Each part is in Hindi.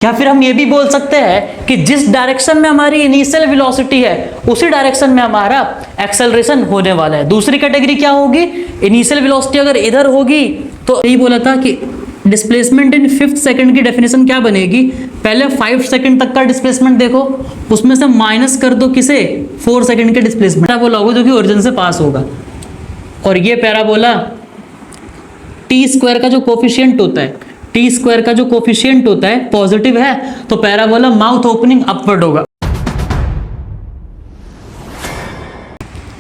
या फिर हम ये भी बोल सकते हैं कि जिस डायरेक्शन में हमारी इनिशियल वेलोसिटी है उसी डायरेक्शन में हमारा एक्सेलरेशन होने वाला है। दूसरी कैटेगरी क्या होगी, इनिशियल वेलोसिटी अगर इधर होगी तो यही बोला था कि डिस्प्लेसमेंट इन 5th सेकंड की डेफिनेशन क्या बनेगी, पहले 5 सेकंड तक का डिस्प्लेसमेंट देखो, उसमें से माइनस कर दो किसे, 4 सेकंड के डिस्प्लेसमेंट पैराबोला होगा जो कि ओरिजिन से पास होगा। और ये पैराबोला टी स्क्वायर का जो कोफिशिएंट होता है, टी स्क्वायर का जो कोफिशिएंट होता है पॉजिटिव है तो पैराबोला माउथ ओपनिंग अपवर्ड होगा।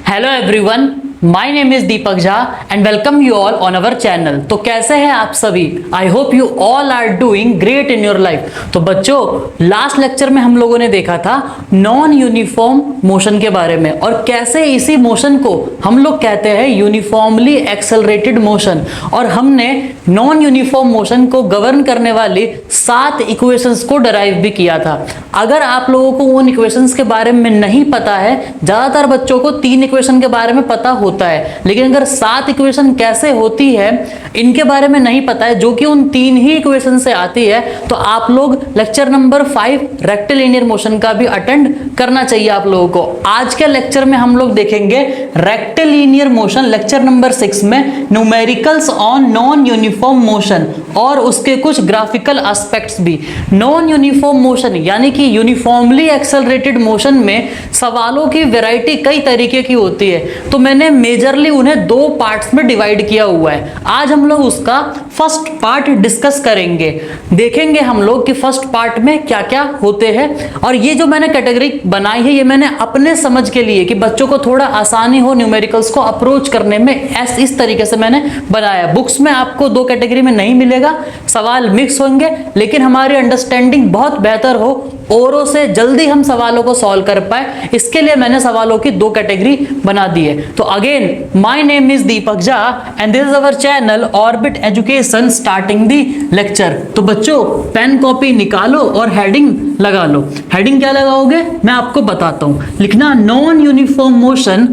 Hello everyone, my name is Deepak Jha and welcome you all on our channel. तो कैसे हैं आप सभी, I hope you all are doing great in your life. तो बच्चों, लास्ट लेक्चर में हम लोगों ने देखा था नॉन यूनिफॉर्म मोशन के बारे में और कैसे इसी मोशन को हम लोग कहते हैं यूनिफॉर्मली एक्सेलरेटेड मोशन। और हमने नॉन यूनिफॉर्म मोशन को गवर्न करने वाली 7 इक्वेशंस को डराइव भी किया था। अगर आप लोगों को उन इक्वेशंस के बारे में नहीं पता है, ज्यादातर बच्चों को 3 इक्वेशन के बारे में पता होता है, लेकिन अगर 7 इक्वेशन कैसे होती है इनके बारे में नहीं पता है, जो कि उन 3 ही इक्वेशन से आती है, तो आप लोग लेक्चर नंबर 5 रेक्टिलिनियर मोशन का भी अटेंड करना चाहिए आप लोगों को। आज के लेक्चर में हम लोग देखेंगे रेक्टिलिनियर मोशन, लेक्चर नंबर 6 में numericals on non uniform motion और उसके कुछ ग्राफिकल एस्पेक्ट्स भी। नॉन यूनिफॉर्म मोशन यानी कि यूनिफॉर्मली एक्सेलरेटेड मोशन में सवालों की वैरायटी कई तरीके की होती है, तो मैंने मेजरली उन्हें 2 पार्ट्स में डिवाइड किया हुआ है। आज हम लोग उसका फर्स्ट पार्ट डिस्कस करेंगे, देखेंगे हम लोग कि फर्स्ट पार्ट में क्या क्या होते हैं। और ये जो मैंने कैटेगरी बनाई है ये मैंने अपने समझ के लिए कि बच्चों को थोड़ा आसानी हो न्यूमेरिकल्स को अप्रोच करने में, इस तरीके से मैंने बनाया। बुक्स में आपको 2 कैटेगरी में नहीं मिलेगा, सवाल मिक्स होंगे, लेकिन हमारी अंडरस्टैंडिंग बहुत बेहतर हो, औरों से जल्दी हम सवालों को सॉल्व कर पाए, इसके लिए मैंने सवालों की 2 कैटेगरी बना दी है। तो again, my name is Deepak Jha and this is our channel orbit education starting the lecture. तो बच्चों, पेन कॉपी निकालो और हेडिंग लगा लो। हेडिंग क्या लगाओगे मैं आपको बताता हूं, लिखना non uniform motion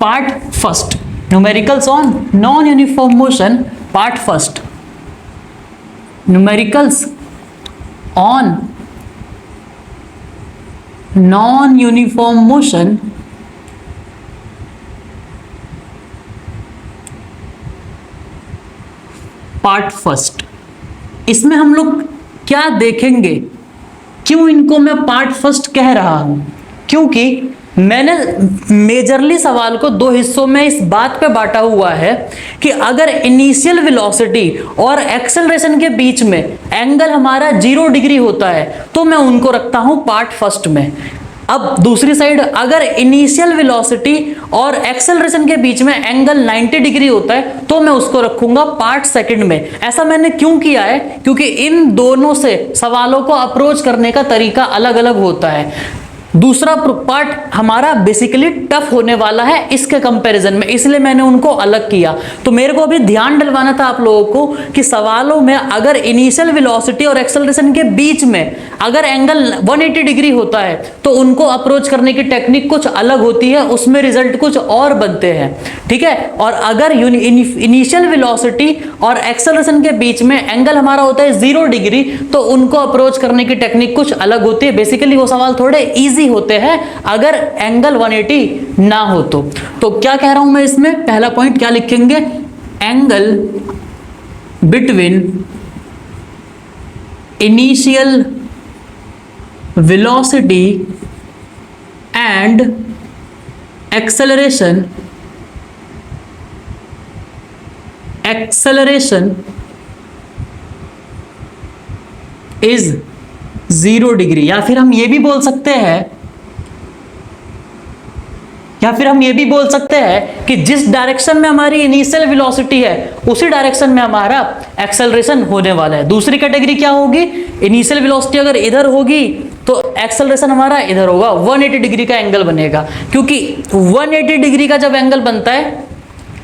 part first, numericals on non uniform motion part first, numericals on non uniform motion part first. इसमें हम लोग क्या देखेंगे, क्यों इनको मैं पार्ट फर्स्ट कह रहा हूं, क्योंकि मैंने मेजरली सवाल को 2 हिस्सों में इस बात पे बांटा हुआ है कि अगर इनिशियल वेलोसिटी और एक्सेलरेशन के बीच में एंगल हमारा 0 डिग्री होता है तो मैं उनको रखता हूं पार्ट फर्स्ट में। अब दूसरी साइड, अगर इनिशियल वेलोसिटी और एक्सेलरेशन के बीच में एंगल 90 डिग्री होता है तो मैं उसको रखूंगा पार्ट सेकंड में। ऐसा मैंने क्यों किया है, क्योंकि इन दोनों से सवालों को अप्रोच करने का तरीका अलग अलग होता है। दूसरा पार्ट हमारा बेसिकली टफ होने वाला है इसके कंपैरिजन में, इसलिए मैंने उनको अलग किया। तो मेरे को अभी ध्यान डलवाना था आप लोगों को कि सवालों में अगर इनिशियल वेलोसिटी और एक्सेलरेशन के बीच में अगर एंगल 180 डिग्री होता है तो उनको अप्रोच करने की टेक्निक कुछ अलग होती है, उसमें रिजल्ट कुछ और बनते हैं, ठीक है। और अगर इनिशियल वेलोसिटी और एक्सेलरेशन के बीच में एंगल हमारा होता है 0 डिग्री तो उनको अप्रोच करने की टेक्निक कुछ अलग होती है। बेसिकली वो सवाल थोड़े इजी होते हैं अगर एंगल 180 ना हो तो क्या कह रहा हूं मैं इसमें, पहला पॉइंट क्या लिखेंगे, angle between initial velocity and acceleration is 0 degree. या फिर हम ये भी बोल सकते हैं कि जिस डायरेक्शन में हमारी इनिशियल वेलोसिटी है उसी डायरेक्शन में हमारा एक्सेलरेशन होने वाला है। दूसरी कैटेगरी क्या होगी, इनिशियल वेलोसिटी अगर इधर होगी तो एक्सेलरेशन हमारा इधर होगा, 180 डिग्री का एंगल बनेगा। क्योंकि 180 डिग्री का जब एंगल बनता है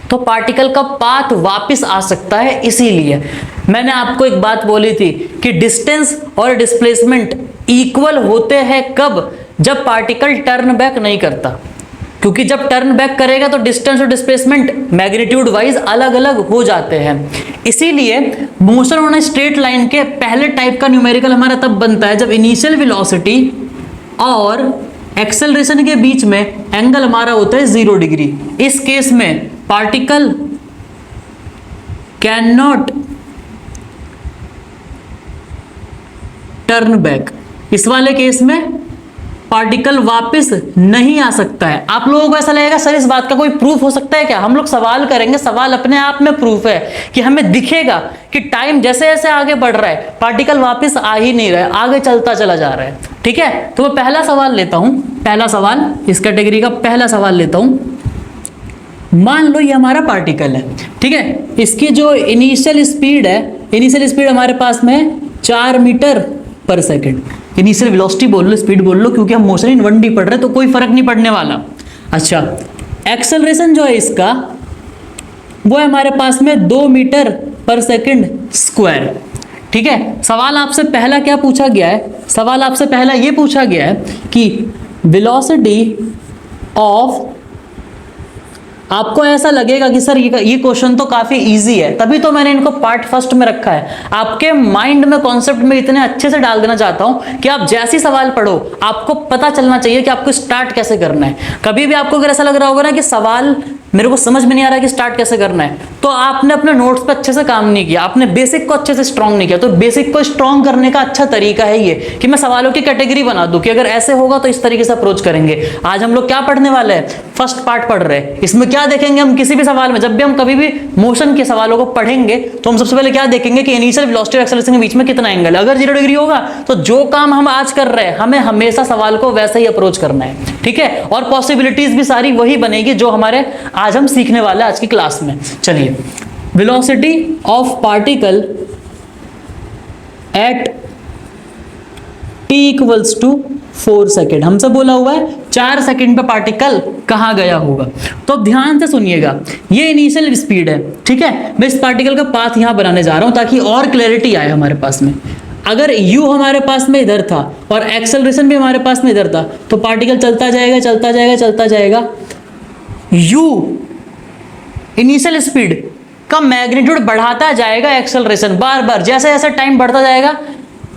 तो पार्टिकल का पाथ वापस आ सकता है। इसीलिए मैंने आपको एक बात बोली थी कि डिस्टेंस और डिस्प्लेसमेंट इक्वल होते हैं कब, जब पार्टिकल टर्न बैक नहीं करता। क्योंकि जब टर्न बैक करेगा तो डिस्टेंस और डिस्प्लेसमेंट मैग्नीट्यूड वाइज अलग अलग हो जाते हैं। इसीलिए मोशन ऑन स्ट्रेट लाइन के पहले टाइप का न्यूमेरिकल हमारा तब बनता है जब इनिशियल वेलोसिटी और एक्सेलरेशन के बीच में एंगल हमारा होता है 0 डिग्री। इस केस में particle can not turn back. इस वाले केस में पार्टिकल वापस नहीं आ सकता है। आप लोगों को ऐसा लगेगा सर इस बात का कोई प्रूफ हो सकता है क्या? हम लोग सवाल करेंगे, सवाल अपने आप में प्रूफ है कि हमें दिखेगा कि टाइम जैसे जैसे आगे बढ़ रहा है पार्टिकल वापस आ ही नहीं रहा है, आगे चलता चला जा रहा है। ठीक है, तो मैं पहला सवाल लेता हूं, पहला सवाल इस कैटेगरी का पहला सवाल लेता हूं। मान लो ये हमारा पार्टिकल है, ठीक है, इसकी जो इनिशियल स्पीड है, इनिशियल स्पीड हमारे पास में 4 मीटर पर सेकेंड। इनिशियल वेलोसिटी बोल लो, स्पीड बोल लो, क्योंकि हम मोशन इन 1D पढ़ रहे हैं तो कोई फर्क नहीं पड़ने वाला। अच्छा, एक्सेलरेशन जो है इसका वो है हमारे पास में 2 मीटर पर सेकेंड स्क्वायर। ठीक है, सवाल आपसे पहला क्या पूछा गया है? सवाल आपसे पहला ये पूछा गया है कि वेलोसिटी ऑफ, आपको ऐसा लगेगा कि सर ये क्वेश्चन तो काफी इजी है, तभी तो मैंने इनको पार्ट फर्स्ट में रखा है। आपके माइंड में कॉन्सेप्ट में इतने अच्छे से डाल देना चाहता हूं कि आप जैसी सवाल पढ़ो आपको पता चलना चाहिए कि आपको स्टार्ट कैसे करना है। कभी भी आपको अगर ऐसा लग रहा होगा ना कि सवाल मेरे को समझ में नहीं आ रहा कि स्टार्ट कैसे करना है, तो आपने अपने नोट्स पे अच्छे से काम नहीं किया, आपने बेसिक को अच्छे से स्ट्रॉन्ग नहीं किया। तो बेसिक को स्ट्रॉन्ग करने का अच्छा तरीका है ये कि मैं सवालों की कैटेगरी बना दूं कि अगर ऐसे होगा तो इस तरीके से अप्रोच करेंगे। आज हम लोग क्या पढ़ने वाले हैं? फर्स्ट पार्ट पढ़ रहे हैं। इसमें क्या देखेंगे हम? किसी भी सवाल में जब भी हम कभी भी मोशन के सवालों को पढ़ेंगे तो हम सबसे पहले क्या देखेंगे कि इनिशियल वेलोसिटी और एक्सेलरेशन के बीच में कितना एंगल है। अगर 0 डिग्री होगा तो जो काम हम आज कर रहे हैं हमें हमेशा सवाल को वैसे ही अप्रोच करना है। ठीक है, और पॉसिबिलिटीज भी सारी वही बनेगी जो हमारे आज हम सीखने वाले आज की क्लास में। चलिए, velocity of particle at t equals to 4 second. हमसे बोला हुआ है 4 सेकेंड पे पार्टिकल कहां गया होगा। तो अब ध्यान से सुनिएगा, ये इनिशियल स्पीड है। ठीक है, मैं इस पार्टिकल का पाथ यहां बनाने जा रहा हूं ताकि और क्लैरिटी आए हमारे पास में। अगर u हमारे पास में इधर था और एक्सेलरेशन भी हमारे पास में इधर था तो पार्टिकल चलता जाएगा चलता जाएगा चलता जाएगा। u इनिशियल स्पीड का मैग्नीट्यूड बढ़ाता जाएगा, एक्सेलरेशन बार बार जैसे जैसे टाइम बढ़ता जाएगा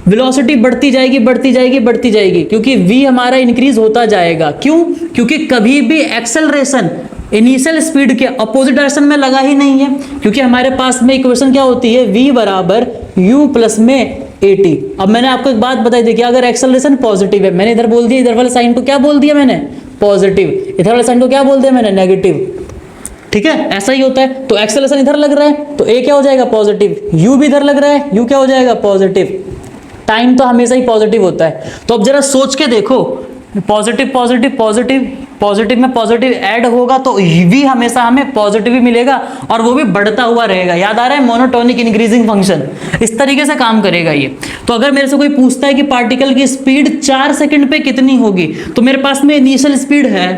वेलोसिटी बढ़ती जाएगी बढ़ती जाएगी बढ़ती जाएगी, क्योंकि v हमारा इंक्रीज होता जाएगा। क्यों? क्योंकि कभी भी एक्सेलरेशन इनिशियल स्पीड के अपोजिट डायरेक्शन में लगा ही नहीं है, क्योंकि हमारे पास में इक्वेशन क्या होती है? v बराबर u प्लस में at। अब मैंने आपको एक बात बताई थी कि अगर एक्सेलरेशन पॉजिटिव है, मैंने इधर बोल दिया, इधर वाले साइन को क्या बोल दिया मैंने? पॉजिटिव। इधर वाले साइन को क्या बोल दिया मैंने? नेगेटिव। ठीक है, ऐसा ही होता है। तो एक्सेलरेशन इधर लग रहा है तो a क्या हो जाएगा? पॉजिटिव। u भी इधर लग रहा है, u क्या हो जाएगा? पॉजिटिव। टाइम तो हमेशा ही पॉजिटिव होता है। तो अब जरा सोच के देखो, पॉजिटिव पॉजिटिव पॉजिटिव पॉजिटिव में पॉजिटिव ऐड होगा तो v हमेशा हमें पॉजिटिव ही मिलेगा और वो भी बढ़ता हुआ रहेगा। याद आ रहा है? मोनोटोनिक इंक्रीजिंग फंक्शन इस तरीके से काम करेगा ये। तो अगर मेरे से कोई पूछता है कि पार्टिकल की स्पीड 4 सेकंड पे कितनी होगी, तो मेरे पास में इनिशियल स्पीड है,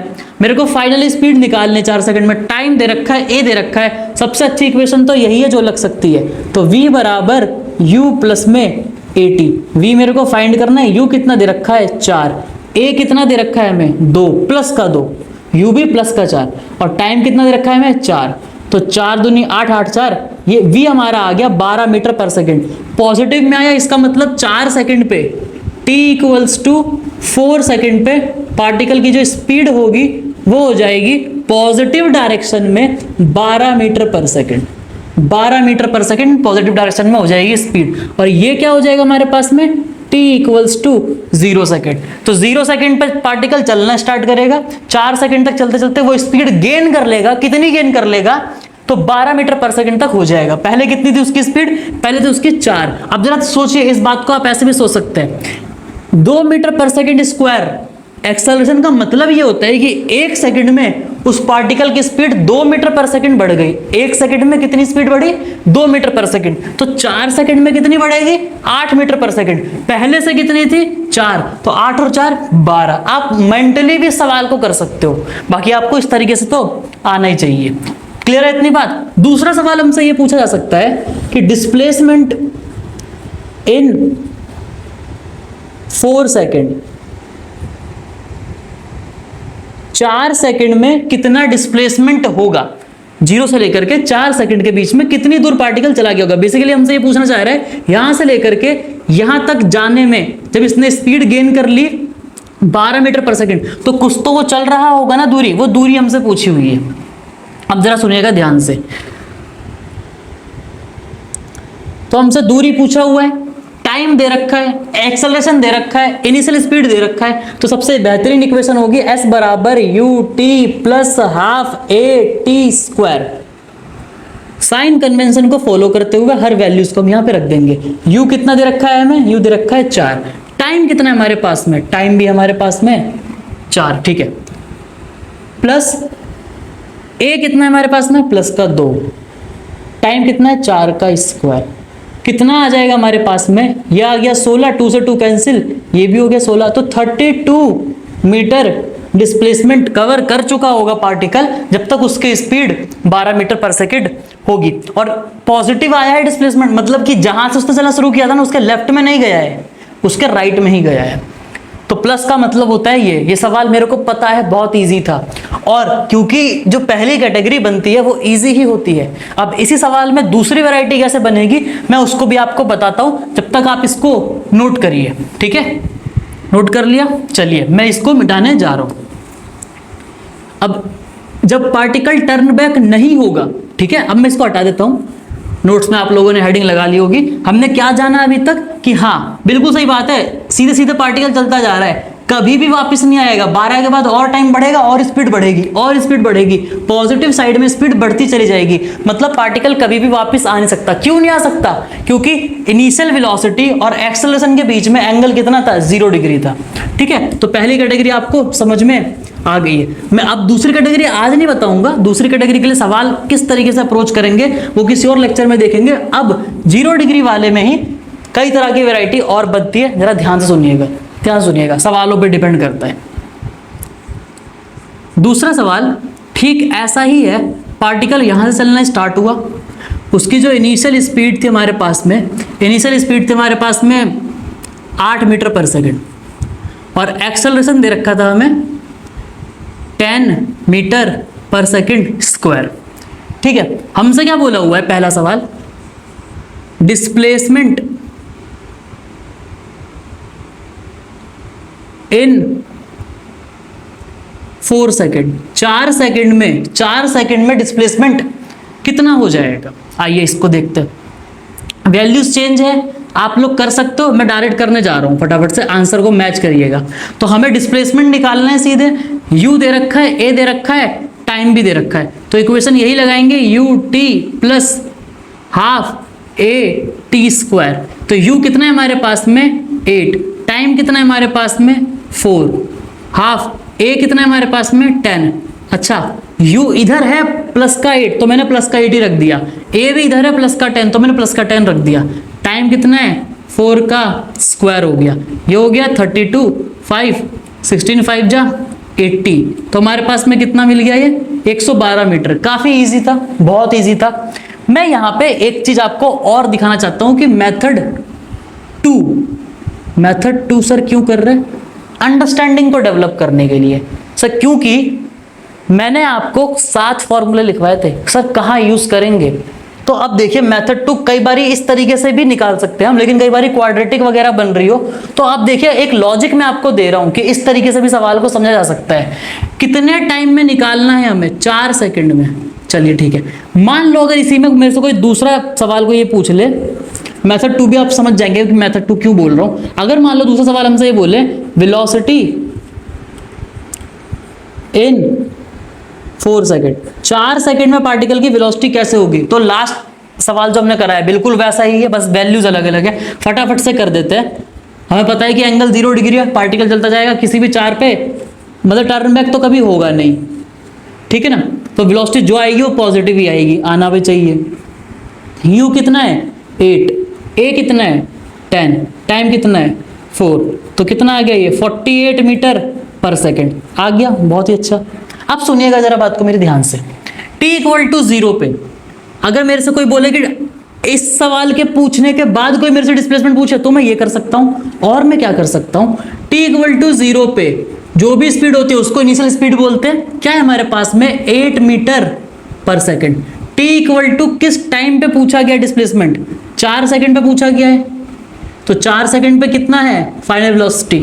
मेरे को फाइनल स्पीड निकालने 4 सेकंड में, टाइम दे रखा है, a दे रखा है। सबसे अच्छी इक्वेशन तो यही है जो लग सकती है। तो v बराबर u प्लस में at। v मेरे को फाइंड करना है, u कितना दे रखा है? 4। a कितना दे रखा है हमें? 2 प्लस का 2, u भी प्लस का 4, और टाइम कितना दे रखा है हमें? 4। तो 4 दूनी 8, 8 4, ये v हमारा आ गया 12 मीटर पर सेकेंड। पॉजिटिव में आया, इसका मतलब 4 सेकेंड पे t इक्वल्स टू 4 सेकेंड पे पार्टिकल की जो स्पीड होगी वो हो जाएगी पॉजिटिव डायरेक्शन में 12 मीटर पर सेकेंड। 12 मीटर पर सेकेंड पॉजिटिव डायरेक्शन में हो जाएगी स्पीड। और ये क्या हो जाएगा हमारे पास में? t equals to 0 second. तो 0 सेकेंड पर पार्टिकल चलना स्टार्ट करेगा, 4 सेकेंड तक चलते चलते वो स्पीड गेन कर लेगा। कितनी गेन कर लेगा? तो 12 मीटर पर सेकेंड तक हो जाएगा। पहले कितनी थी उसकी स्पीड? पहले थी उसकी 4। अब जरा सोचिए, इस बात को आप ऐसे भी सोच सकते हैं, 2 मीटर पर सेकेंड स्क्वायर एक्सेलरेशन का मतलब ये होता है कि 1 सेकंड में उस पार्टिकल की स्पीड 2 मीटर पर सेकंड बढ़ गई। 1 सेकंड में कितनी स्पीड बढ़ी? 2 मीटर पर सेकंड। तो 4 सेकंड में कितनी बढ़ेगी? 8 मीटर पर सेकंड। पहले से कितनी थी? 4। तो 8 और 4 12। आप मेंटली भी सवाल को कर सकते हो, बाकी आपको इस तरीके से तो आना ही चाहिए। क्लियर है इतनी बात? दूसरा सवाल हमसे ये पूछा जा सकता है कि डिस्प्लेसमेंट इन 4 सेकंड 4 सेकंड में कितना डिस्प्लेसमेंट होगा, 0 से लेकर के 4 सेकंड के बीच में कितनी दूर पार्टिकल चला गया होगा। बेसिकली हमसे ये पूछना चाह रहा है यहां से लेकर के यहां तक जाने में जब इसने स्पीड गेन कर ली 12 मीटर पर सेकंड, तो कुछ तो वो चल रहा होगा ना दूरी, वो दूरी हमसे पूछी हुई है। अब जरा सुनिएगा ध्यान से, तो हमसे दूरी पूछा हुआ है, टाइम दे रखा है, एक्सेलरेशन दे रखा है, इनिशियल स्पीड दे रखा है, तो सबसे बेहतरीन इक्वेशन होगी s बराबर ut plus half a t square. Sign convention को फॉलो करते हुए हर वैल्यूज को हम यहां पे रख देंगे। u कितना दे रखा है हमें, u दे रखा है 4। टाइम कितना है हमारे पास में, टाइम भी हमारे पास में 4, ठीक है। प्लस a कितना है हमारे पास में, प्लस का 2। टाइम कितना है, 4 का स्क्वायर। कितना आ जाएगा हमारे पास में, यह आ गया 16, 2 से 2 कैंसिल, ये भी हो गया 16, तो 32 मीटर डिस्प्लेसमेंट कवर कर चुका होगा पार्टिकल जब तक उसकी स्पीड 12 मीटर पर सेकंड होगी। और पॉजिटिव आया है डिस्प्लेसमेंट, मतलब कि जहां से उसने चलना शुरू किया था ना उसके लेफ्ट में नहीं गया है, उसके राइट में ही गया है। तो प्लस का मतलब होता है ये सवाल मेरे को पता है, बहुत इजी था। और क्योंकि जो पहली कैटेगरी बनती है वो इजी ही होती है। अब इसी सवाल में दूसरी वैरायटी कैसे बनेगी मैं उसको भी आपको बताता हूं, जब तक आप इसको नोट करिए, ठीक है। नोट कर लिया, चलिए मैं इसको मिटाने जा रहा हूं। अब जब पार्टिकल टर्न बैक नहीं होगा, ठीक है, अब मैं इसको हटा देता हूं। नोट्स में आप लोगों ने हेडिंग लगा ली होगी। हमने क्या जाना अभी तक कि हाँ बिल्कुल सही बात है, सीधे सीधे पार्टिकल चलता जा रहा है, कभी भी वापस नहीं आएगा। 12 के बाद और टाइम बढ़ेगा और स्पीड बढ़ेगी और स्पीड बढ़ेगी, पॉजिटिव साइड में स्पीड बढ़ती चली जाएगी। मतलब पार्टिकल कभी भी वापस आ नहीं सकता। क्यों नहीं आ सकता, क्योंकि इनिशियल वेलोसिटी और एक्सेलरेशन के बीच में एंगल कितना था, 0 डिग्री था, ठीक है। तो पहली कैटेगरी आपको समझ में आ गई है। मैं अब दूसरी कैटेगरी आज नहीं बताऊंगा, दूसरी कैटेगरी के लिए सवाल किस तरीके से अप्रोच करेंगे वो किसी और लेक्चर में देखेंगे। अब 0 डिग्री वाले में ही कई तरह की वैरायटी और बनती है, जरा ध्यान से सुनिएगा, ध्यान सुनिएगा, सवालों पे डिपेंड करता है। दूसरा सवाल ठीक ऐसा ही है, पार्टिकल यहां से चलना स्टार्ट हुआ, उसकी जो इनिशियल स्पीड थी हमारे पास में, इनिशियल स्पीड थी हमारे पास में 8 मीटर पर सेकंड और एक्सेलरेशन दे रखा था हमें 10 मीटर पर सेकंड स्क्वायर, ठीक है। हमसे क्या बोला हुआ है, पहला सवाल डिस्प्लेसमेंट इन 4 सेकेंड, 4 सेकेंड में डिस्प्लेसमेंट कितना हो जाएगा। आइए इसको देखते हैं। वैल्यूज चेंज है, आप लोग कर सकते हो, मैं डायरेक्ट करने जा रहा हूं, फटाफट से आंसर को मैच करिएगा। तो हमें डिस्प्लेसमेंट निकालना है सीधे, u दे रखा है, a दे रखा है, टाइम भी दे रखा है, तो इक्वेशन यही लगाएंगे ut plus half a t square. तो u कितना है हमारे पास में 8, टाइम कितना है हमारे पास में 4, हाफ a कितना है हमारे पास में 10। अच्छा u इधर है प्लस का 8 तो मैंने प्लस का 8 ही रख दिया, a भी इधर है प्लस का 10 तो मैंने प्लस का 10 रख दिया। टाइम कितना है 4 का स्क्वायर हो गया, ये हो गया 32, 5, 16 5 जा 80, तो हमारे पास में कितना मिल गया, ये 112 मीटर। काफी इजी था, बहुत इजी था। मैं यहाँ पे एक चीज आपको और दिखाना चाहता हूँ कि मेथड टू सर क्यों कर रहे हैं, अंडरस्टैंडिंग को डेवलप करने के लिए सर, क्योंकि मैंने आपको 7 फॉर्मूले लिखवाए थे सर, कहाँ यूज करेंगे। तो अब देखिए मेथड 2 कई बारी इस तरीके से भी निकाल सकते हैं हम, लेकिन कई बारी क्वाड्रेटिक वगैरह बन रही हो तो आप देखिए एक लॉजिक मैं आपको दे रहा हूं कि इस तरीके से भी सवाल को समझा जा सकता है। कितने टाइम में निकालना है हमें, 4 सेकंड में। चलिए ठीक है, मान लो अगर इसी में मेरे से कोई दूसरा सवाल को ये पूछ ले, मेथड 2 भी आप समझ जाएंगे कि मेथड 2 क्यों बोल रहा हूं। अगर मान लो दूसरा सवाल हमसे ये बोले वेलोसिटी इन 4 सेकंड, 4 सेकंड में पार्टिकल की वेलोसिटी कैसे होगी, तो लास्ट सवाल जो हमने करा है बिल्कुल वैसा ही है, बस वैल्यूज अलग अलग है। फटाफट से कर देते हैं। हमें पता है कि एंगल 0 डिग्री है, पार्टिकल चलता जाएगा किसी भी 4 पे, मतलब टर्न बैक तो कभी होगा नहीं, ठीक है ना। तो वेलोसिटी जो आएगी वो पॉजिटिव ही आएगी, आना भी चाहिए। u कितना है 8, a कितना है 10, टाइम कितना है 4, तो कितना आ गया ये 48 मीटर पर सेकंड आ गया, बहुत ही अच्छा। अब सुनिएगा जरा बात को मेरे ध्यान से, t = 0 पे अगर मेरे से कोई बोले कि इस सवाल के पूछने के बाद कोई मेरे से डिस्प्लेसमेंट पूछे तो मैं ये कर सकता हूं, और मैं क्या कर सकता हूं, t इक्वल टू 0 पे जो भी स्पीड होती है उसको इनिशियल स्पीड बोलते हैं। क्या है हमारे पास में 8 मीटर पर सेकंड। t इक्वल टू किस टाइम पे पूछा गया डिस्प्लेसमेंट, 4 सेकंड पे पूछा गया है, तो 4 सेकंड पे कितना है फाइनल वेलोसिटी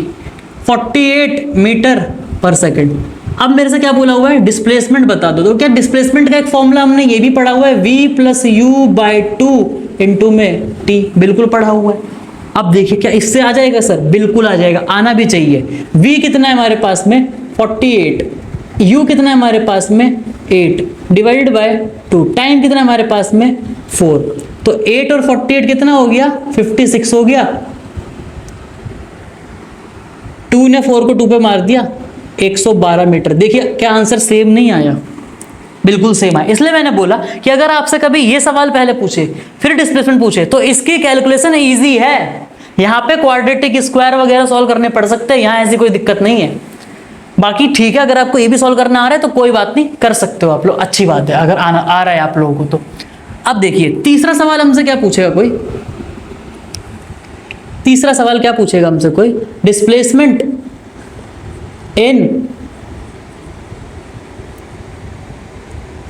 48 मीटर पर सेकंड। अब मेरे से क्या बोला हुआ है, डिस्प्लेसमेंट बता दो। तो क्या डिस्प्लेसमेंट का एक फॉर्मूला हमने ये भी पढ़ा हुआ है, v plus you by 2 into में t, बिल्कुल पढ़ा हुआ है। अब देखिए क्या इससे आ जाएगा सर, बिल्कुल आ जाएगा, आना भी चाहिए। v कितना है हमारे पास में 48, u कितना है हमारे पास में 8 डिवाइडेड बाय 2, टाइम कितना है हमारे पास में 4, तो 8 और 48 कितना हो गया 56 हो गया। 2 ने 4 को 2 पे मार दिया 112 मीटर। देखिए क्या आंसर सेम नहीं आया, बिल्कुल सेम आया। इसलिए मैंने बोला कि अगर आपसे कभी ये सवाल पहले पूछे फिर डिस्प्लेसमेंट पूछे तो इसकी कैलकुलेशन इजी है। यहाँ पे क्वाड्रेटिक स्क्वायर वगैरह सॉल्व करने पड़ सकते हैं, यहाँ ऐसी कोई दिक्कत नहीं है। बाकी ठीक है, अगर आपको ये भी सॉल्व करना आ रहा है तो कोई बात नहीं, कर सकते हो आप लोग, अच्छी बात है अगर आना आ रहा है आप लोगों को तो। अब देखिए तीसरा सवाल हमसे क्या पूछेगा कोई, तीसरा सवाल क्या पूछेगा हमसे कोई, डिस्प्लेसमेंट इन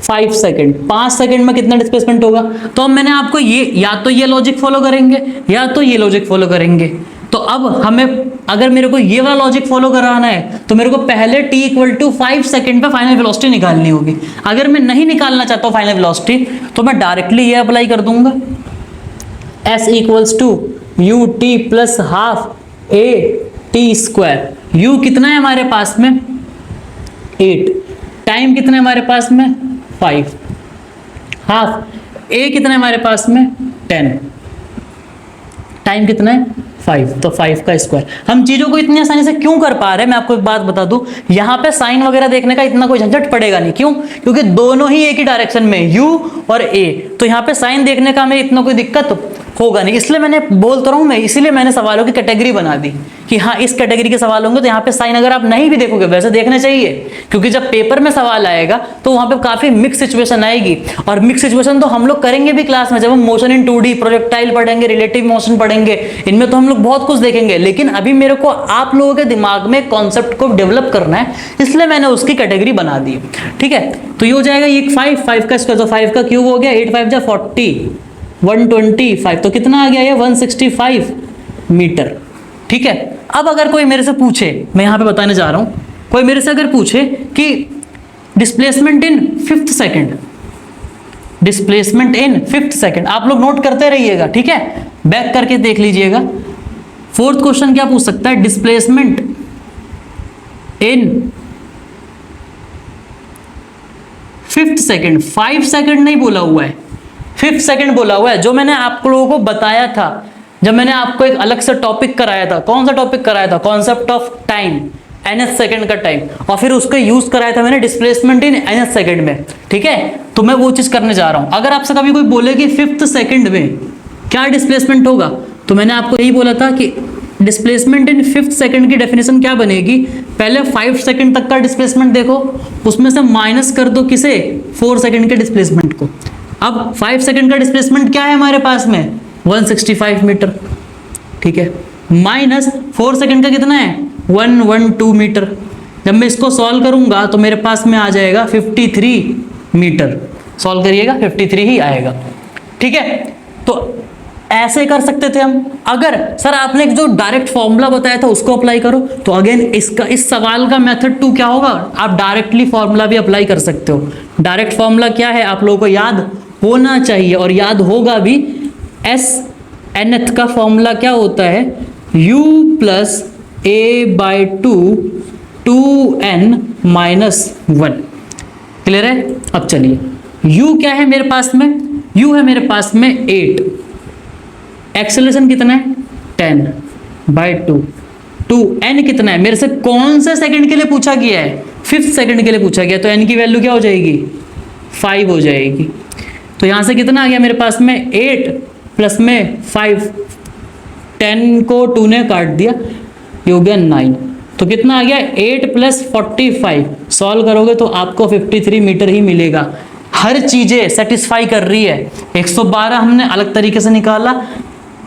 5 सेकंड, 5 सेकंड में कितना डिस्प्लेसमेंट होगा। तो अब मैंने आपको ये या तो ये लॉजिक फॉलो करेंगे या तो ये लॉजिक फॉलो करेंगे। तो अब हमें अगर मेरे को ये वाला लॉजिक फॉलो कराना है तो मेरे को पहले t इक्वल टू 5 सेकंड पे फाइनल वेलोसिटी निकालनी होगी। अगर मैं नहीं निकालना चाहता हूं फाइनल वेलोसिटी तो मैं डायरेक्टली ये अप्लाई कर दूंगा, s equals to u t plus half a t square. U कितना है हमारे पास में 8, टाइम कितना है हमारे पास में 5, हाफ ए कितना है हमारे पास में 10, टाइम कितना है 5, तो 5 का स्क्वायर। हम चीजों को इतनी आसानी से क्यों कर पा रहे हैं, मैं आपको एक बात बता दूं, यहाँ पे साइन वगैरह देखने का इतना कोई झंझट पड़ेगा नहीं। क्यों? क्योंकि दोनों ही एक ही डायरेक्शन में u और a, तो यहाँ पे साइन देखने का हमें इतना कोई दिक्कत होगा नहीं। इसलिए मैंने बोलता रहा हूँ मैं, इसीलिए मैंने सवालों की कैटेगरी बना दी कि हाँ इस कैटेगरी के सवाल होंगे तो यहाँ पे साइन अगर आप नहीं भी देखोगे वैसे देखना चाहिए, क्योंकि जब पेपर में सवाल आएगा तो वहां पे काफी मिक्स सिचुएशन आएगी। और मिक्स सिचुएशन तो हम लोग करेंगे भी क्लास में, जब हम मोशन इन 2D, प्रोजेक्टाइल पढ़ेंगे, रिलेटिव मोशन पढ़ेंगे, इनमें तो हम लोग बहुत कुछ देखेंगे। लेकिन अभी मेरे को आप लोगों के दिमाग में कॉन्सेप्ट को डेवलप करना है, इसलिए मैंने उसकी कैटेगरी बना दी। ठीक है, तो ये हो जाएगा ये 5 का स्क्वायर, तो 5 का क्यूब हो गया, 8 5 जा 40, 125, तो कितना आ गया ये 165 मीटर। ठीक है, अब अगर कोई मेरे से पूछे, मैं यहां पे बताने जा रहा हूं, कोई मेरे से अगर पूछे कि displacement in 5th second, displacement in 5th second, आप लोग नोट करते रहिएगा, ठीक है, बैक करके देख लीजिएगा। 4th क्वेश्चन क्या पूछ सकता है, displacement in 5th second, 5 second नहीं बोला हुआ है, 5th सेकंड बोला हुआ है। जो मैंने आप लोगों को बताया था जब मैंने आपको एक अलग से टॉपिक कराया था, कौन सा टॉपिक कराया था, concept of time, nth second का टाइम, और फिर उसको यूज कराया था मैंने डिस्प्लेसमेंट इन nth सेकंड में। ठीक है, तो मैं वो चीज करने जा रहा हूं। अगर आपसे कभी कोई बोले कि 5th सेकंड में क्या डिस्प्लेसमेंट होगा, तो मैंने आपको यही बोला था कि डिस्प्लेसमेंट इन 5th सेकंड की डेफिनेशन क्या बनेगी, पहले 5 सेकंड तक का डिस्प्लेसमेंट देखो, उसमें से माइनस कर दो किसे, 4 सेकंड के डिस्प्लेसमेंट को। अब 5 सेकंड का डिस्प्लेसमेंट क्या है हमारे पास में 165 मीटर। ठीक है, माइनस 4 सेकंड का कितना है 112 मीटर। जब मैं इसको सॉल्व करूंगा तो मेरे पास में आ जाएगा 53 मीटर। सॉल्व करिएगा 53 ही आएगा। ठीक है, तो ऐसे कर सकते थे हम। अगर सर आपने जो डायरेक्ट फॉर्मूला बताया था उसको अप्लाई करो, तो अगेन इसका इस सवाल का मेथड 2 क्या होगा, आप डायरेक्टली फॉर्मूला भी अप्लाई कर सकते हो। डायरेक्ट फॉर्मूला क्या है आप लोगों को याद होना चाहिए और याद होगा भी। एस nth का फॉर्मूला क्या होता है, u plus A by 2n minus 1। Clear है? अब चलिए u क्या है मेरे पास में, u है मेरे पास में 8, एक्सेलरेशन कितना है 10 बाई 2 n कितना है, मेरे से कौन से सेकंड के लिए पूछा गया है, 5th सेकंड के लिए पूछा गया, तो n की वैल्यू क्या हो जाएगी 5 हो जाएगी। तो यहां से कितना आ गया मेरे पास में 8 प्लस में 5, 10 को 2 ने काट दिया, ये हो गया 9, तो कितना आ गया 8 प्लस 45। सॉल्व करोगे तो आपको 53 मीटर ही मिलेगा। हर चीजें सेटिस्फाई कर रही है। 112 हमने अलग तरीके से निकाला,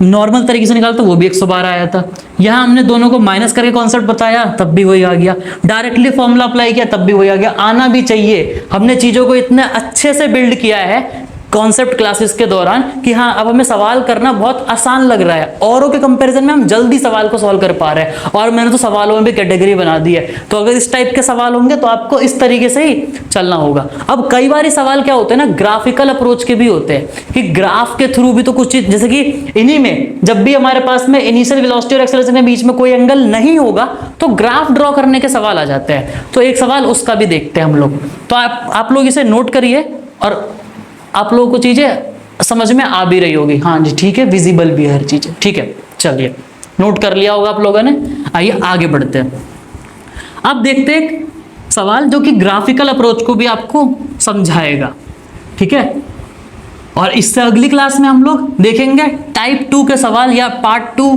नॉर्मल तरीके से निकाला तो वो भी 112 आया था। यहाँ हमने दोनों को माइनस करके कॉन्सेप्ट बताया तब भी वही आ गया, डायरेक्टली फॉर्मूला अप्लाई किया तब भी वही आ गया। आना भी चाहिए, हमने चीजों को इतने अच्छे से बिल्ड किया है कॉन्सेप्ट क्लासेस के दौरान कि हाँ अब हमें सवाल करना बहुत आसान लग रहा है, औरों के कंपैरिजन में हम जल्दी सवाल को सॉल्व कर पा रहे हैं। और मैंने तो सवालों में भी कैटेगरी बना दी है, तो अगर इस टाइप के सवाल होंगे तो आपको इस तरीके से ही चलना होगा। अब कई बार सवाल क्या होते हैं ना, ग्राफिकल अप्रोच के भी होते हैं कि ग्राफ के थ्रू भी तो कुछ चीज, जैसे कि इन्हीं में जब भी हमारे पास में इनिशियल वेलोसिटी और एक्सेलरेशन के बीच में कोई एंगल नहीं होगा तो ग्राफ ड्रॉ करने के सवाल आ जाते हैं। तो एक सवाल उसका भी देखते हैं हम लोग। तो आप लोग इसे नोट करिए और आप लोगों को चीजें समझ में आ भी रही होगी। हाँ जी ठीक है, विजिबल भी है हर चीज, ठीक है। चलिए नोट कर लिया होगा आप लोगों ने, आइए आगे बढ़ते हैं। अब देखते हैं एक सवाल जो कि ग्राफिकल अप्रोच को भी आपको समझाएगा, ठीक है। और इससे अगली क्लास में हम लोग देखेंगे टाइप 2 के सवाल या पार्ट 2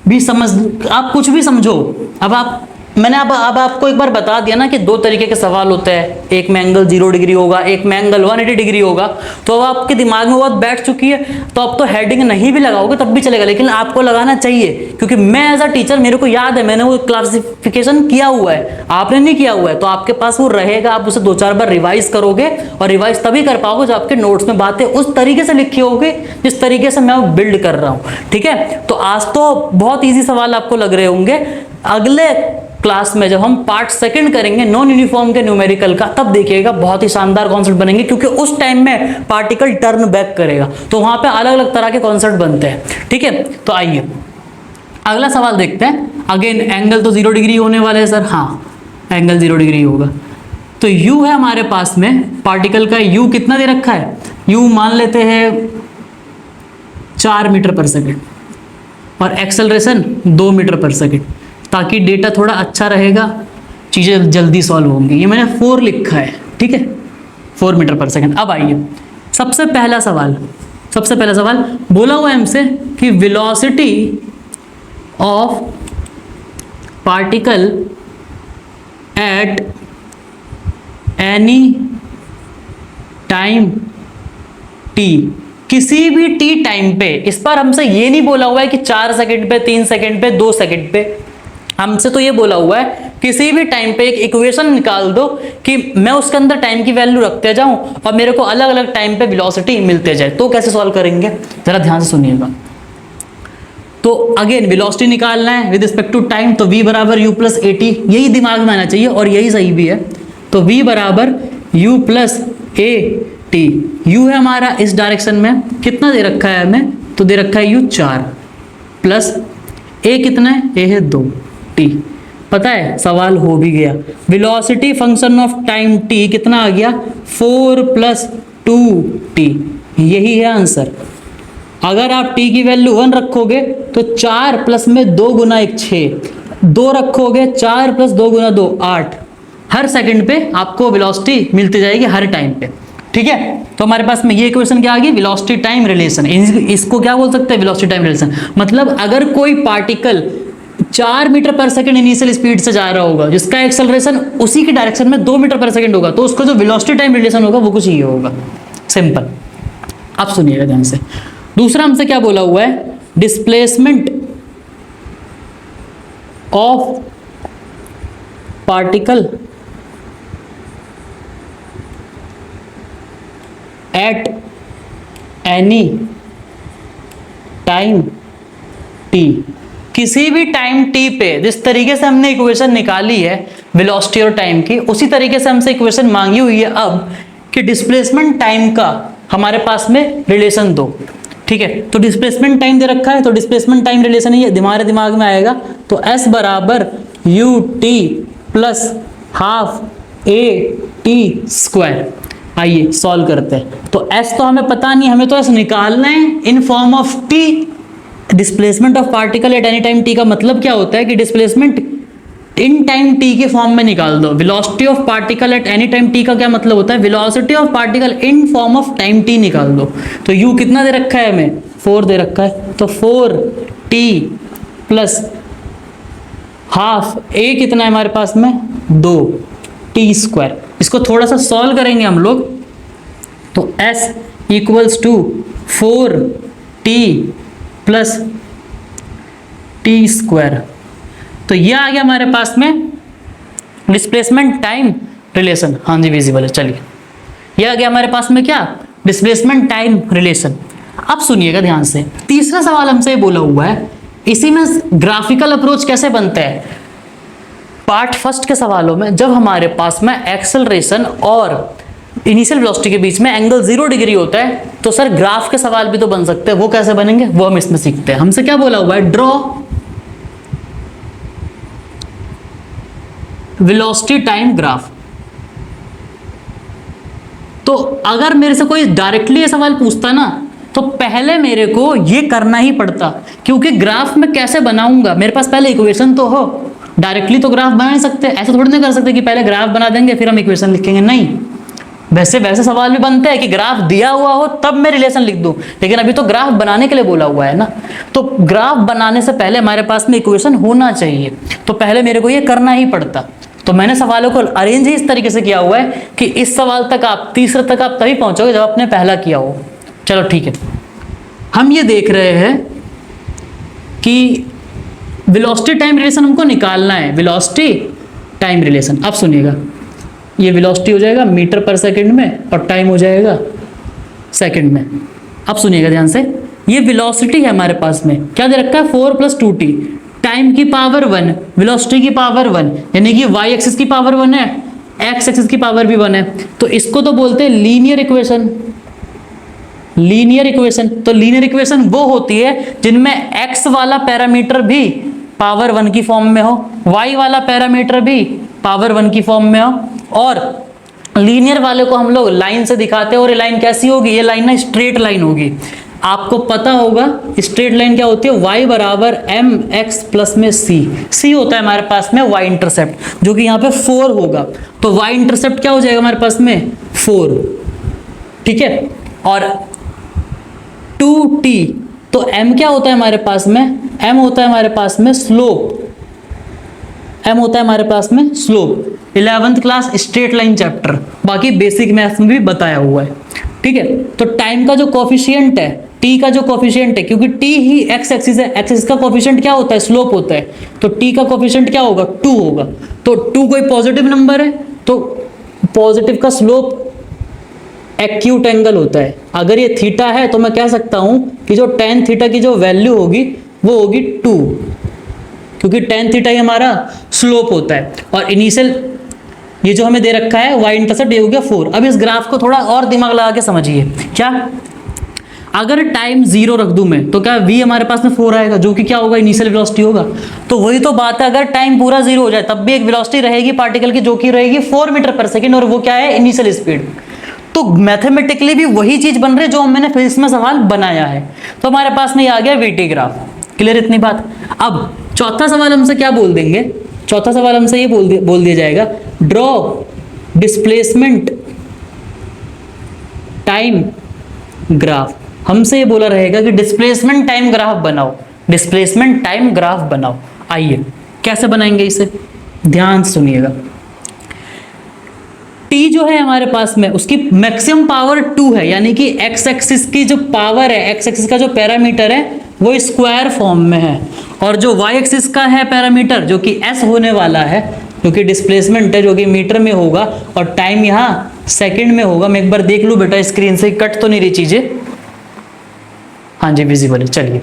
भी। समझ आप कुछ भी समझो, अब मैंने अब आपको एक बार बता दिया ना कि दो तरीके के सवाल होते हैं, एक में एंगल 0 डिग्री होगा, एक में एंगल 180 डिग्री होगा। तो अब आपके दिमाग में बहुत बैठ चुकी है, तो अब तो हेडिंग नहीं भी लगाओगे तब भी चलेगा, लेकिन आपको लगाना चाहिए क्योंकि मैं एज अ टीचर मेरे को याद है, मैंने वो क्लासिफिकेशन किया हुआ है, आपने नहीं किया हुआ है, तो आपके पास वो रहेगा। आप उसे 2-4 बार रिवाइज करोगे और रिवाइज तभी कर पाओगे जब आपके नोट्स में बातें उस तरीके से लिखी होगी जिस तरीके से मैं बिल्ड कर रहा हूँ, ठीक है। तो आज तो बहुत ईजी सवाल आपको लग रहे होंगे, अगले क्लास में जब हम पार्ट 2 करेंगे नॉन यूनिफॉर्म के न्यूमेरिकल का, तब देखिएगा बहुत ही शानदार कॉन्सेप्ट बनेंगे, क्योंकि उस टाइम में पार्टिकल टर्न बैक करेगा तो वहां पे अलग अलग तरह के कॉन्सेप्ट बनते हैं, ठीक है। तो आइए अगला सवाल देखते हैं। अगेन एंगल तो 0 डिग्री होने वाले है सर, हाँ एंगल 0 डिग्री होगा। तो u है हमारे पास में, पार्टिकल का u कितना दे रखा है, u मान लेते हैं 4 मीटर पर सेकेंड और एक्सेलरेशन 2 मीटर पर सेकेंड, ताकि डेटा थोड़ा अच्छा रहेगा, चीज़ें जल्दी सॉल्व होंगी। ये मैंने 4 लिखा है, ठीक है, 4 मीटर पर सेकेंड। अब आइए सबसे पहला सवाल बोला हुआ है हमसे कि velocity of particle at any time T, किसी भी टी टाइम पे। इस पर हमसे ये नहीं बोला हुआ है कि 4 सेकंड पे, 3 सेकंड पे, 2 सेकंड पे, हमसे तो ये बोला हुआ है किसी भी टाइम पे एक इक्वेशन निकाल दो कि मैं उसके अंदर टाइम की वैल्यू रखते जाऊं और मेरे को अलग अलग टाइम पे वेलोसिटी मिलते जाए। तो कैसे सॉल्व करेंगे जरा ध्यान से सुनिएगा। तो अगेन वेलोसिटी निकालना है विद रिस्पेक्ट टू टाइम, तो v बराबर u प्लस ए टी, यही दिमाग में आना चाहिए और यही सही भी है। तो v बराबर u plus A T, u है हमारा इस डायरेक्शन में, कितना दे रखा है हमें, तो दे रखा है u 4 प्लस a कितना है, a है 2 t, पता है सवाल हो भी गया। Velocity function of time t कितना आ गया, 4 प्लस 2t, यही है आंसर। अगर आप t की वैल्यू 1 रखोगे तो 4 प्लस में 2 गुना 1 6, 2 रखोगे 4 प्लस 2 गुना 2 8, हर सेकंड पे आपको वेलोसिटी मिलती जाएगी हर टाइम पे, ठीक है। तो हमारे पास में ये इक्वेशन क्या आ गई, वेलोसिटी टाइम रिलेशन। इसको क्या बोल सकते हैं, वेलोसिटी टाइम रिलेशन। मतलब अगर कोई पार्टिकल 4 मीटर पर सेकंड इनिशियल स्पीड से जा रहा होगा, जिसका एक्सेलरेशन उसी की डायरेक्शन में 2 मीटर पर सेकंड होगा, तो उसका जो वेलोसिटी टाइम रिलेशन होगा वो कुछ ये होगा, सिंपल। अब सुनिएगा ध्यान से। दूसरा हमसे क्या बोला हुआ है, displacement of particle at any time T, किसी भी टाइम टी पे। जिस तरीके से हमने इक्वेशन निकाली है वेलोसिटी और टाइम की, उसी तरीके से हमसे इक्वेशन मांगी हुई है अब कि डिस्प्लेसमेंट टाइम का हमारे पास में रिलेशन दो, ठीक है। तो डिस्प्लेसमेंट टाइम दे रखा है, तो डिस्प्लेसमेंट टाइम रिलेशन ही हमारे दिमाग में आएगा। तो s बराबर you t plus half a t square. आइए सॉल्व करते हैं। तो s तो हमें पता नहीं, हमें तो s निकालना है in form of t। Displacement of particle at any time t का मतलब क्या होता है कि डिस्प्लेसमेंट इन टाइम t के फॉर्म में निकाल दो। Velocity of particle at any time t का क्या मतलब होता है, velocity of particle in form of time t निकाल दो। तो u कितना दे रखा है हमें, 4 दे रखा है, तो 4t प्लस हाफ a कितना है हमारे पास में 2t स्क्वायर। इसको थोड़ा सा सॉल्व करेंगे हम लोग तो s equals to 4t plus t square. तो ये आ गया हमारे पास में डिस्प्लेसमेंट टाइम रिलेशन। हाँ जी विजिबल है। चलिए ये आ गया हमारे पास में क्या, डिस्प्लेसमेंट टाइम रिलेशन। अब सुनिएगा ध्यान से, तीसरा सवाल हमसे बोला हुआ है, इसी में ग्राफिकल अप्रोच कैसे बनता है। पार्ट फर्स्ट के सवालों में जब हमारे पास में एक्सेलरेशन और इनिशियल वेलोसिटी के बीच में एंगल 0 डिग्री होता है, तो सर ग्राफ के सवाल भी तो बन सकते हैं, वो कैसे बनेंगे वो हम इसमें सीखते हैं। हमसे क्या बोला हुआ है, ड्रॉ वेलोसिटी टाइम ग्राफ। तो अगर मेरे से कोई डायरेक्टली ये सवाल पूछता ना, तो पहले मेरे को ये करना ही पड़ता, क्योंकि ग्राफ में कैसे बनाऊंगा, मेरे पास पहले इक्वेशन तो हो। डायरेक्टली तो ग्राफ बना नहीं सकते, ऐसा थोड़ी नहीं कर सकते कि पहले ग्राफ बना देंगे फिर हम इक्वेशन लिखेंगे, नहीं। वैसे वैसे सवाल भी बनते हैं कि ग्राफ दिया हुआ हो तब मैं रिलेशन लिख दूं, लेकिन अभी तो ग्राफ बनाने के लिए बोला हुआ है ना। तो ग्राफ बनाने से पहले हमारे पास में इक्वेशन होना चाहिए, तो पहले मेरे को ये करना ही पड़ता। तो मैंने सवालों को अरेंज ही इस तरीके से किया हुआ है कि इस सवाल तक आप, तीसरे तक आप तभी पहुंचोगे जब आपने पहला किया हो। चलो ठीक है, हम ये देख रहे हैं कि वेलोसिटी टाइम रिलेशन हमको निकालना है, वेलोसिटी टाइम रिलेशन। अब सुनिएगा, ये वेलोसिटी हो जाएगा मीटर पर सेकंड में और टाइम हो जाएगा सेकंड में। अब सुनिएगा ध्यान से, ये वेलोसिटी है हमारे पास में, क्या दे रखा है 4 + 2t, टाइम की पावर 1, वेलोसिटी की पावर 1, यानी कि y एक्सिस की पावर 1 है, x एक्सिस की पावर भी 1 है। तो इसको तो बोलते हैं लीनियर इक्वेशन। लीनियर इक्वेशन, तो लीनियर इक्वेशन वो होती है जिनमें x वाला पैरामीटर भी पावर 1 की फॉर्म में हो, y वाला पैरामीटर भी पावर 1 की फॉर्म में हो, और लीनियर वाले को हम लोग लाइन से दिखाते हैं। और ये लाइन कैसी होगी, ये लाइन ना स्ट्रेट लाइन होगी। आपको पता होगा स्ट्रेट लाइन क्या होती है, y बराबर mx प्लस में c होता है हमारे पास में y इंटरसेप्ट, जो कि यहाँ पे 4 होगा। तो y इंटरसेप्ट क्या हो जाएगा हमारे पास में 4, ठीक है। और 2t, तो m क्या होता है हमारे पास में, m होता है हमारे पास में स्लोप, m होता है हमारे पास में slope. 11th class straight line chapter, बाकी बेसिक मैथ्स में भी बताया हुआ है, ठीक है। तो टाइम का जो कोफिशिएंट है, t का जो कोफिशिएंट है, क्योंकि t ही x एक्सिस है, x एक्सिस का कोफिशिएंट क्या होता है, स्लोप होता है, तो t का कोफिशिएंट क्या होगा 2 होगा। तो 2 कोई पॉजिटिव नंबर है, तो पॉजिटिव का स्लोप एक्यूट एंगल होता है। अगर ये थीटा है तो मैं कह सकता हूं कि जो tan थीटा की जो वैल्यू होगी वो होगी 2, क्योंकि tan थीटा ही हमारा स्लोप होता है। और इनिशियल ये जो हमें दे रखा है y इंटरसेप्ट, ये हो गया 4। अब इस ग्राफ को थोड़ा और दिमाग लगा के समझिए, क्या अगर टाइम 0 रख दूं मैं, तो क्या v हमारे पास में 4 आएगा, जो कि क्या होगा इनिशियल वेलोसिटी होगा। तो वही तो बात है, अगर टाइम पूरा 0 हो जाए तब भी एक वेलोसिटी रहेगी पार्टिकल की, जो कि रहेगी 4 मीटर पर सेकेंड, और वो क्या है इनिशियल स्पीड। तो मैथमेटिकली भी वही चीज बन रही है जो मैंने फिजिक्स में सवाल बनाया है। तो हमारे पास में ये आ गया वीटी ग्राफ। क्लियर इतनी बात। अब चौथा सवाल हमसे क्या बोल देंगे, चौथा सवाल हमसे ये बोल दिया जाएगा, ड्रॉ डिस्प्लेसमेंट टाइम ग्राफ। हमसे ये बोला रहेगा कि डिस्प्लेसमेंट टाइम ग्राफ बनाओ, डिस्प्लेसमेंट टाइम ग्राफ बनाओ। आइए कैसे बनाएंगे इसे, ध्यान से सुनिएगा। t जो है हमारे पास में, उसकी मैक्सिमम पावर 2 है, यानी कि x एक्सिस की जो पावर है, x एक्सिस का जो पैरामीटर है वो स्क्वायर फॉर्म में है, और जो y एक्सिस का है पैरामीटर जो कि s होने वाला है, जो कि डिस्प्लेसमेंट है, जो कि मीटर में होगा, और टाइम यहाँ सेकंड में होगा। मैं एक बार देख लूँ बेटा स्क्रीन से, कट तो नहीं रही चीजें। हाँ जी विजिबल है। चलिए,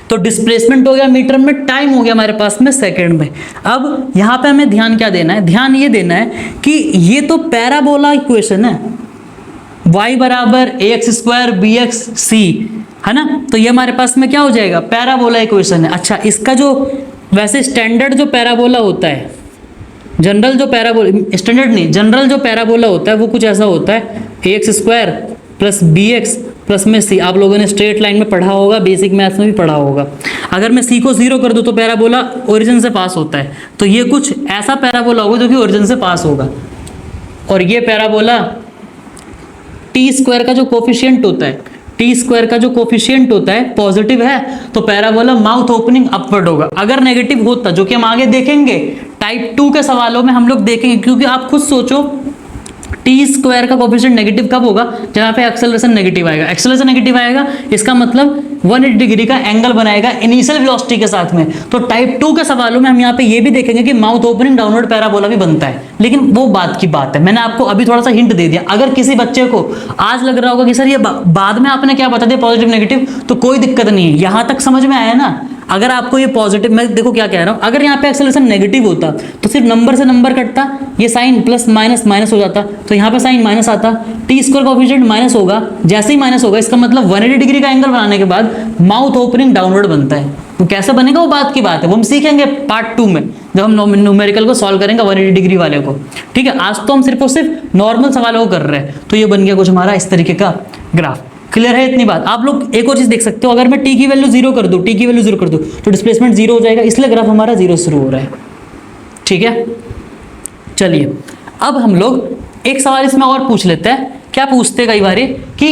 तो डिस्प्लेसमेंट हो गया मीटर में, टाइम हो गया हमारे पास में सेकंड में। अब यहाँ पे हमें ध्यान क्या देना है, ध्यान ये देना है कि ये तो पैराबोला इक्वेशन है, y बराबर ax² bx c, है ना। तो ये हमारे पास में क्या हो जाएगा, पैराबोला इक्वेशन है। अच्छा, इसका जो वैसे स्टैंडर्ड जो पैराबोला होता है, जनरल जो पैराबोला, स्टैंडर्ड नहीं जनरल जो पैराबोला होता है वो कुछ ऐसा होता है, ax² प्लस bx प्लस में c। आप लोगों ने स्ट्रेट लाइन में पढ़ा होगा, बेसिक मैथ्स में भी पढ़ा होगा। अगर मैं c को 0 कर दूं तो पैराबोला ओरिजिन से पास होता है, तो ये कुछ ऐसा पैराबोला होगा जो कि ओरिजिन से पास होगा। और ये पैराबोला t² का जो कोफिशिएंट होता है, t² का जो कोफिशिएंट होता है पॉजिटिव है, तो पैराबोला माउथ ओपनिंग अपवर्ड होगा। अगर नेगेटिव होता, जो कि हम आगे देखेंगे टाइप 2 के सवालों में हम लोग देखेंगे, क्योंकि आप खुद सोचो टी स्क्वायर का कोफिशिएंट नेगेटिव कब होगा, जहां पे एक्सेलरेशन नेगेटिव आएगा। एक्सेलरेशन नेगेटिव आएगा इसका मतलब 180 डिग्री का एंगल बनाएगा इनिशियल वेलोसिटी के साथ में। तो टाइप 2 के सवालों में हम यहाँ पे ये भी देखेंगे कि माउथ ओपनिंग डाउनवर्ड पैराबोला भी बनता है, लेकिन वो बात की बात है। मैंने आपको अभी थोड़ा सा हिंट दे दिया। अगर किसी बच्चे को आज लग रहा होगा कि सर ये बाद में आपने क्या बता दिया पॉजिटिव नेगेटिव, तो कोई दिक्कत नहीं है, यहां तक समझ में आया ना। अगर आपको ये पॉजिटिव, मैं देखो क्या कह रहा हूं, अगर यहाँ पे एक्सेलरेशन नेगेटिव होता तो सिर्फ नंबर से नंबर कटता, ये साइन प्लस माइनस माइनस हो जाता, तो यहाँ पे साइन माइनस आता, टी स्क्वायर कोएफिशिएंट माइनस होगा, जैसे ही माइनस होगा इसका मतलब 180 डिग्री का एंगल बनाने के बाद माउथ ओपनिंग डाउनवर्ड बनता है। तो कैसे बनेगा वो बात की बात है, वो हम सीखेंगे पार्ट 2 में जब हम न्यूमेरिकल को सॉल्व करेंगे 180 डिग्री वाले को। ठीक है, आज तो हम सिर्फ और सिर्फ नॉर्मल सवालों को कर रहे हैं। तो ये बन गया कुछ हमारा इस तरीके का ग्राफ। क्लियर है इतनी बात। आप लोग एक और चीज देख सकते हो, अगर मैं टी की वैल्यू 0 कर दूं, टी की वैल्यू 0 कर दूं तो डिस्प्लेसमेंट 0 हो जाएगा, इसलिए ग्राफ हमारा 0 से शुरू हो रहा है। ठीक है, चलिए अब हम लोग एक सवाल इसमें और पूछ लेते हैं। क्या पूछते हैं कई बार कि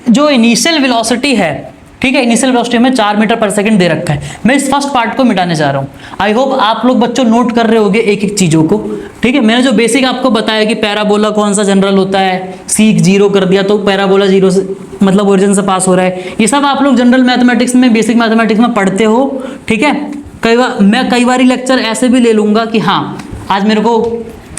जो इनिशियल वेलोसिटी है, ठीक है, इनिशियल वेलोसिटी में 4 मीटर पर सेकंड दे रखा है। मैं इस फर्स्ट पार्ट को मिटाने जा रहा हूं। आई होप आप लोग बच्चों नोट कर रहे होंगे एक एक चीजों को। ठीक है, मैंने जो बेसिक आपको बताया कि पैराबोला कौन सा जनरल होता है, सीक 0 कर दिया तो पैराबोला 0 से मतलब ओरिजिन से पास हो रहा है, ये सब आप लोग जनरल मैथमेटिक्स में, बेसिक मैथमेटिक्स में पढ़ते हो। ठीक है, मैं कई बार लेक्चर ऐसे भी ले लूंगा कि हाँ आज मेरे को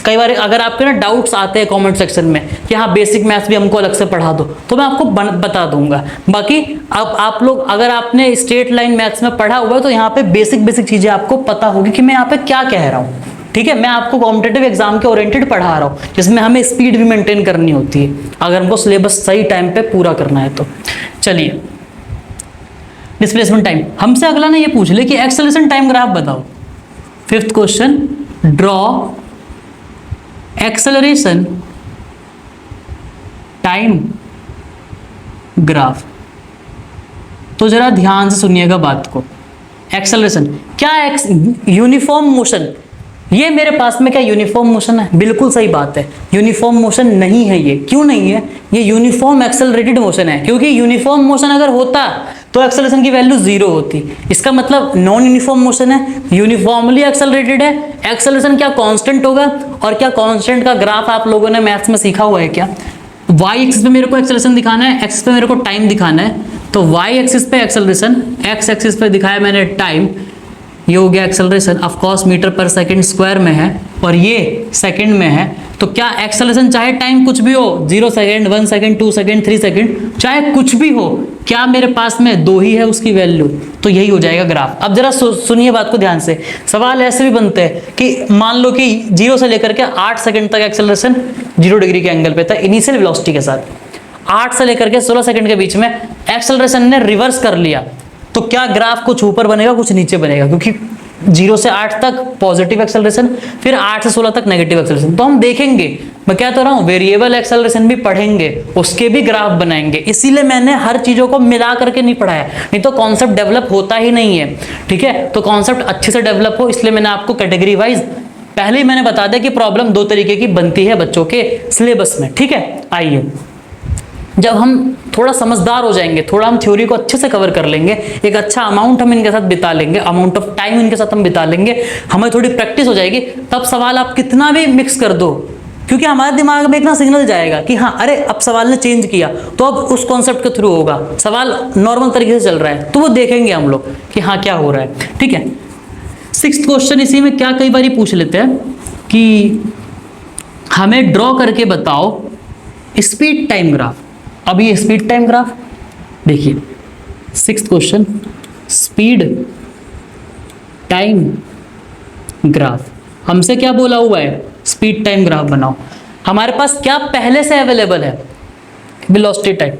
कई बार अगर आपके ना डाउट्स आते हैं कमेंट सेक्शन में कि हाँ बेसिक मैथ्स भी हमको अलग से पढ़ा दो, तो मैं आपको बता दूंगा। बाकी अब आप लोग अगर आपने स्ट्रेट लाइन मैथ्स में पढ़ा हुआ है तो यहाँ पे बेसिक चीजें आपको पता होगी कि मैं यहाँ पे क्या कह रहा हूँ। ठीक है, मैं आपको कॉम्पिटिटिव एग्जाम के ओरिएंटेड पढ़ा रहा हूँ, जिसमें हमें स्पीड भी मेंटेन करनी होती है अगर हमको सिलेबस सही टाइम पे पूरा करना है तो। चलिए, डिस्प्लेसमेंट टाइम हमसे अगला ने ये पूछ ले कि एक्सेलरेशन टाइम ग्राफ बताओ। 5th question, draw acceleration time graph. तो जरा ध्यान से सुनिएगा बात को। एक्सेलरेशन क्या, यूनिफॉर्म मोशन, ये मेरे पास में क्या यूनिफॉर्म मोशन है? बिल्कुल सही बात है, यूनिफॉर्म मोशन नहीं है ये। क्यों नहीं है? ये यूनिफॉर्म एक्सेलरेटेड मोशन है, क्योंकि यूनिफॉर्म मोशन अगर होता तो एक्सेलरेशन की वैल्यू 0 होती। इसका मतलब नॉन यूनिफॉर्म मोशन है, यूनिफॉर्मली एक्सेलरेटेड है। एक्सेलरेशन क्या कांस्टेंट होगा? और क्या कांस्टेंट का ग्राफ आप लोगों ने मैथ्स में सीखा हुआ है क्या? वाई एक्सिस पे मेरे को एक्सेलरेशन दिखाना है, एक्सिस पे मेरे को टाइम दिखाना है। तो वाई एक्सिस पे एक्सेलरेशन, एक्स एक्सिस पे दिखाया मैंने टाइम, ये हो गया एक्सेलरेशन। ऑफ कोर्स मीटर पर सेकंड स्क्वायर में है और ये सेकंड में है। तो क्या एक्सेलरेशन चाहे टाइम कुछ भी हो, 0 सेकंड, 1 सेकंड, 2 सेकंड, 3 सेकंड, चाहे कुछ भी हो, क्या मेरे पास में 2 ही है उसकी वैल्यू, तो यही हो जाएगा ग्राफ। अब जरा सुनिए बात को ध्यान से। सवाल ऐसे भी बनते हैं कि मान लो कि 0 से लेकर के 8 सेकंड तक एक्सेलरेशन 0 डिग्री के एंगल पे था इनिशियल वेलोसिटी के साथ। 8 से लेकर के 16 सेकंड के बीच में एक्सेलरेशन ने रिवर्स कर लिया, तो क्या ग्राफ कुछ ऊपर बनेगा कुछ नीचे बनेगा? क्योंकि 0 से 8 तक पॉजिटिव एक्सेलरेशन, फिर 8 से 16 तक नेगेटिव एक्सेलरेशन। तो हम देखेंगे, मैं क्या तो रहा हूं, वेरिएबल एक्सेलरेशन भी पढ़ेंगे, उसके भी ग्राफ बनाएंगे। इसीलिए मैंने हर चीजों को मिला करके नहीं पढ़ाया, नहीं तो कॉन्सेप्ट डेवलप होता ही नहीं है। ठीक है, तो कॉन्सेप्ट अच्छे से डेवलप हो, इसलिए मैंने आपको कैटेगरी वाइज पहले ही मैंने बता दिया कि प्रॉब्लम 2 तरीके की बनती है बच्चों के सिलेबस में। ठीक है, आइए जब हम थोड़ा समझदार हो जाएंगे, थोड़ा हम थ्योरी को अच्छे से कवर कर लेंगे, एक अच्छा अमाउंट हम इनके साथ बिता लेंगे, अमाउंट ऑफ टाइम इनके साथ हम बिता लेंगे, हमें थोड़ी प्रैक्टिस हो जाएगी, तब सवाल आप कितना भी मिक्स कर दो, क्योंकि हमारे दिमाग में एक ना सिग्नल जाएगा कि हाँ अरे अब सवाल ने चेंज किया, तो अब उस कॉन्सेप्ट के थ्रू होगा, सवाल नॉर्मल तरीके से चल रहा है तो वो देखेंगे हम लोग कि हाँ क्या हो रहा है। ठीक है, 6th क्वेश्चन इसी में क्या कई बार पूछ लेते हैं कि हमें ड्रॉ करके बताओ स्पीड टाइम ग्राफ। अब ये स्पीड टाइम ग्राफ देखिए, 6th question, speed time graph. हमसे क्या बोला हुआ है? स्पीड टाइम ग्राफ बनाओ। हमारे पास क्या पहले से अवेलेबल है? Velocity time.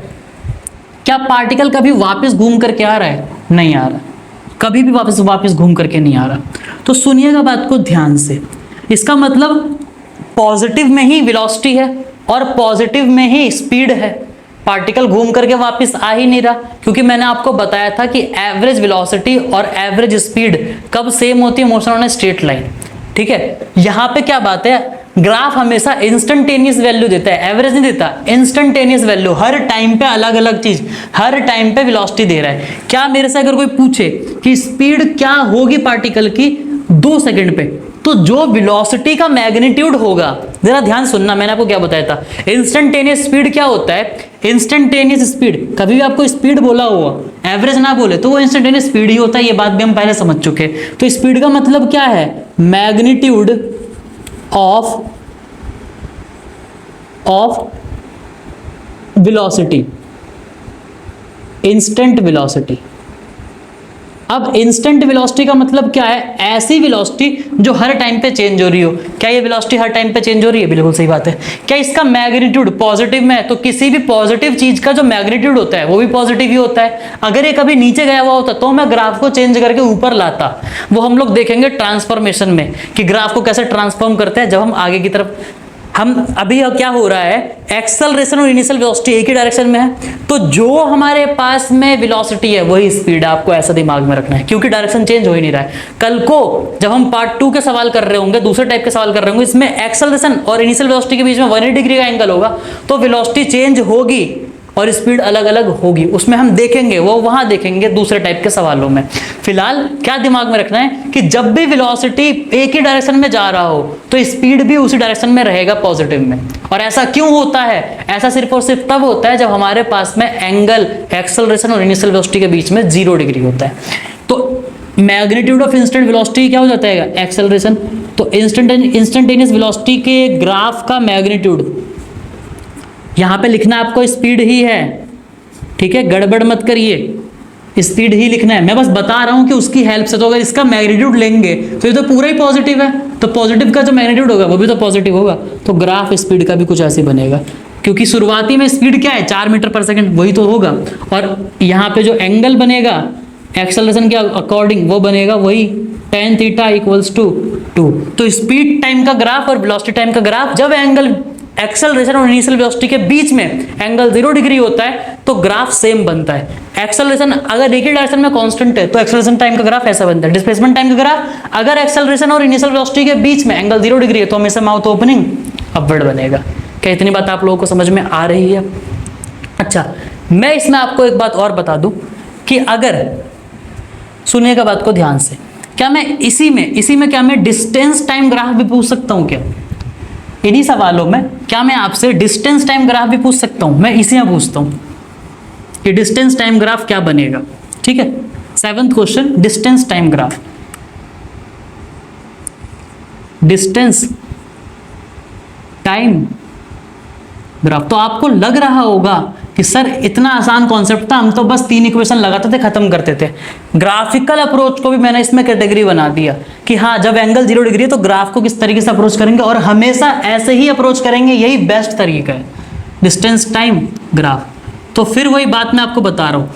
क्या पार्टिकल कभी वापस घूम करके आ रहा है? नहीं आ रहा, कभी भी वापस घूम करके नहीं आ रहा। तो सुनिएगा बात को ध्यान से, इसका मतलब पॉजिटिव में ही वेलोसिटी है और पॉजिटिव में ही स्पीड है। पार्टिकल घूम करके वापस आ ही नहीं रहा, क्योंकि मैंने आपको बताया था कि एवरेज वेलोसिटी और एवरेज स्पीड कब सेम होती है? Motion on a straight line. ठीक है, यहाँ पे क्या बात है, ग्राफ हमेशा इंस्टेंटेनियस वैल्यू देता है, एवरेज नहीं देता, इंस्टेंटेनियस वैल्यू। हर टाइम पे अलग अलग चीज, हर टाइम पे वेलोसिटी दे रहा है। क्या मेरे से अगर कोई पूछे कि स्पीड क्या होगी पार्टिकल की 2 सेकंड पे, तो जो वेलोसिटी का मैग्नीट्यूड होगा, जरा ध्यान सुनना, मैंने आपको क्या बताया था, इंस्टेंटेनियस स्पीड क्या होता है, इंस्टेंटेनियस स्पीड, कभी भी आपको स्पीड बोला हुआ एवरेज ना बोले तो वो इंस्टेंटेनियस स्पीड ही होता है, ये बात भी हम पहले समझ चुके हैं। तो स्पीड का मतलब क्या है, magnitude of velocity, instant velocity. अब इंस्टेंट वेलोसिटी का मतलब क्या है, ऐसी वेलोसिटी जो हर टाइम पे चेंज हो रही हो। क्या ये वेलोसिटी हर टाइम पे चेंज हो रही है? बिल्कुल सही बात है। क्या इसका मैग्नीट्यूड पॉजिटिव में है? तो किसी भी पॉजिटिव चीज का जो मैग्नीट्यूड होता है वो भी पॉजिटिव ही होता है। अगर ये कभी नीचे गया हुआ होता तो मैं ग्राफ को चेंज करके ऊपर लाता, वो हम लोग देखेंगे ट्रांसफॉर्मेशन में कि ग्राफ को कैसे ट्रांसफॉर्म करते हैं जब हम आगे की तरफ। हम अभी क्या हो रहा है, एक्सेलरेशन और इनिशियल वेलोसिटी एक ही डायरेक्शन में है, तो जो हमारे पास में वेलोसिटी है वही स्पीड है। आपको ऐसा दिमाग में रखना है, क्योंकि डायरेक्शन चेंज हो ही नहीं रहा है। कल को जब हम पार्ट 2 के सवाल कर रहे होंगे, दूसरे टाइप के सवाल कर रहे होंगे, इसमें एक्सेलरेशन और इनिशियल वेलोसिटी के बीच में 180 डिग्री का एंगल होगा, तो वेलोसिटी चेंज होगी और स्पीड अलग अलग होगी। उसमें हम देखेंगे, वो वहां देखेंगे दूसरे टाइप के सवालों में। फिलहाल क्या दिमाग में रखना है कि जब भी वेलोसिटी एक ही डायरेक्शन में जा रहा हो तो स्पीड भी उसी डायरेक्शन में रहेगा, पॉजिटिव में। और ऐसा क्यों होता है? ऐसा सिर्फ और सिर्फ तब होता है जब हमारे पास में एंगल एक्सेलरेशन और इनिशियल वेलोसिटी के बीच में 0 डिग्री होता है। तो मैग्नीट्यूड ऑफ इंस्टेंट वेलोसिटी क्या हो जाता है, एक्सेलरेशन। तो इंस्टेंटेनियस वेलोसिटी के ग्राफ का मैग्नीट्यूड यहां पे लिखना आपको स्पीड ही है, ठीक है, गड़बड़ मत करिए, स्पीड ही लिखना है। मैं बस बता रहा हूं कि उसकी हेल्प से, तो अगर इसका मैग्नीट्यूड लेंगे तो ये तो पूरा ही पॉजिटिव है, तो पॉजिटिव का जो मैग्नीट्यूड होगा वो भी तो पॉजिटिव होगा। तो ग्राफ स्पीड का भी कुछ ऐसे बनेगा, क्योंकि शुरुआती में स्पीड क्या है, 4 मीटर पर सेकंड, वही तो होगा। और यहाँ पे जो एंगल बनेगा एक्सेलरेशन के अकॉर्डिंग वो बनेगा वही tan थीटा इक्वल्स टू 2। तो स्पीड टाइम का ग्राफ और वेलोसिटी टाइम का ग्राफ, जब एंगल एक्सेलरेशन और इनिशियल वेलोसिटी के बीच में एंगल 0 डिग्री होता है तो ग्राफ सेम बनता है। एक्सेलरेशन अगर एक ही डायरेक्शन में कांस्टेंट है तो एक्सेलरेशन टाइम का ग्राफ ऐसा बनता है। डिस्प्लेसमेंट टाइम का ग्राफ अगर एक्सेलरेशन और इनिशियल वेलोसिटी के बीच में एंगल 0 डिग्री है तो हमेशा माउथ ओपनिंग अपवर्ड बनेगा। क्या इतनी बात आप लोगों को समझ में आ रही है? अच्छा, मैं इसमें आपको एक बात और बता दूं कि अगर, सुनिएगा बात को ध्यान से, क्या मैं इसी में क्या मैं डिस्टेंस टाइम ग्राफ भी पूछ सकता हूं क्या? इन्हीं सवालों में क्या मैं आपसे डिस्टेंस टाइम ग्राफ भी पूछ सकता हूं? मैं इसी में पूछता हूं कि डिस्टेंस टाइम ग्राफ क्या बनेगा, ठीक है। 7th question, distance time graph, distance time graph. तो आपको लग रहा होगा कि सर इतना आसान कॉन्सेप्ट था, हम तो बस 3 इक्वेशन लगाते थे, खत्म करते थे। ग्राफिकल अप्रोच को भी मैंने इसमें कैटेगरी बना दिया कि हाँ, जब एंगल 0 डिग्री है तो ग्राफ को किस तरीके से अप्रोच करेंगे, और हमेशा ऐसे ही अप्रोच करेंगे, यही बेस्ट तरीका है, डिस्टेंस टाइम ग्राफ। तो फिर वही बात मैं आपको बता रहा हूँ,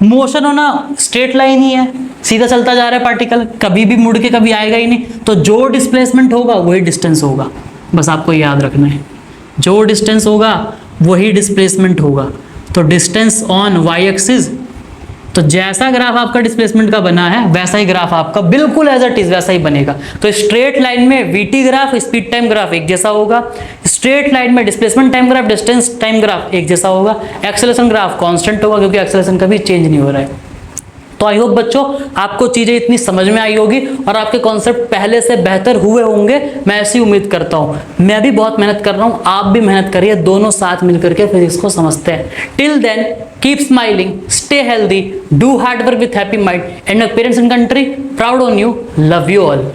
मोशन होना स्ट्रेट लाइन ही है, सीधा चलता जा रहा है पार्टिकल, कभी भी मुड़ के कभी आएगा ही नहीं। तो जो डिस्प्लेसमेंट होगा वही डिस्टेंस होगा, बस आपको याद रखना है, जो डिस्टेंस होगा वही डिस्प्लेसमेंट होगा। तो डिस्टेंस ऑन वाई एक्सिस, तो जैसा ग्राफ आपका डिस्प्लेसमेंट का बना है वैसा ही ग्राफ आपका बिल्कुल एज इट इज वैसा ही बनेगा। तो स्ट्रेट लाइन में VT graph, speed time graph एक जैसा होगा, स्ट्रेट लाइन में displacement time graph, distance time graph एक जैसा होगा, एक्सेलरेशन ग्राफ कांस्टेंट होगा क्योंकि एक्सेलरेशन कभी चेंज नहीं हो रहा है। तो आई होप बच्चों आपको चीजें इतनी समझ में आई होगी और आपके कॉन्सेप्ट पहले से बेहतर हुए होंगे, मैं ऐसी उम्मीद करता हूं। मैं भी बहुत मेहनत कर रहा हूं, आप भी मेहनत करिए, दोनों साथ मिलकर के फिजिक्स को समझते हैं। Till then keep smiling, stay healthy, do hard work with happy mind, and my parents and country proud on you, love you all.